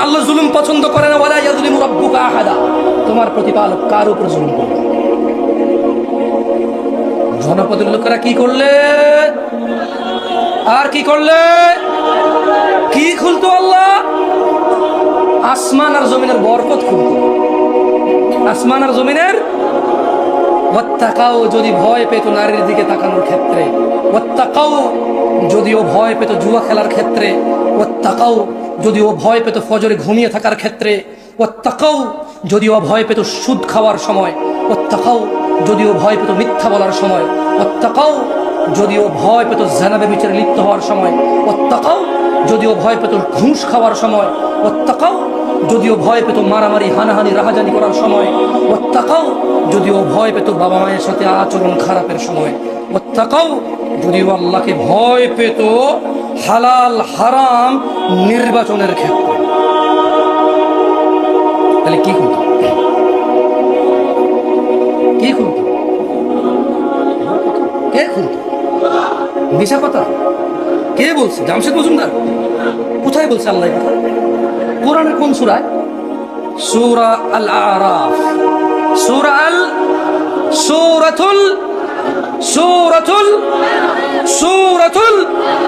আল্লাহ জুলুম পছন্দ করে না। ওয়ালা ইয়াযলিমু রাব্বুকা আহাদা, তোমার প্রতিপালক কার উপর জুলুম করে না। জনপদের লোকেরা কি করলে আর কি করলে? কি খুলতো আল্লাহ? আসমান আর জমিনের বরকত খুলতো। আসমান আর জমিনের ওয়াত্তাকাও, যদি ভয় পেত নারীর দিকে তাকানোর ক্ষেত্রে, ওয়াত্তাকাও যদিও ভয় পেত জুয়া খেলার ক্ষেত্রে, ওয়াত্তাকাও যদিও ভয় পেত ফজরে ঘুমিয়ে থাকার ক্ষেত্রে, ওয়াত্তাকাও যদিও ভয় পেত সুদ খাওয়ার সময়, ওয়াত্তাকাও যদিও ভয় পেত মিথ্যা বলার সময়, ওয়াত্তাকাও যদিও ভয় পেত জানাবে বিচারে লিপ্ত হওয়ার সময়, ওয়াত্তাকাও যদিও ভয় পেত ঘুষ খাওয়ার সময়, ওয়াত্তাকাও যদিও ভয় পেত মারামারি হানাহানি রাহাজানি করার সময়, ওয়াত্তাকাও যদিও ভয় পেত বাবা মায়ের সাথে আচরণ খারাপের সময়, ওয়াত্তাকাও যদিও আল্লাহকে ভয় পেত হালাল হারাম নির্বাচনের ক্ষেত্রে। তাহলে কি খুলতো? কি খুলতো? কে খুলতো? মিশা কথা কে বলছে? জামশেদ মজুমদার? কোথায় বলছে আল্লাহ কথা? কোরআনের কোন সূরায়? সূরা আল আরাফ, সূরাতুল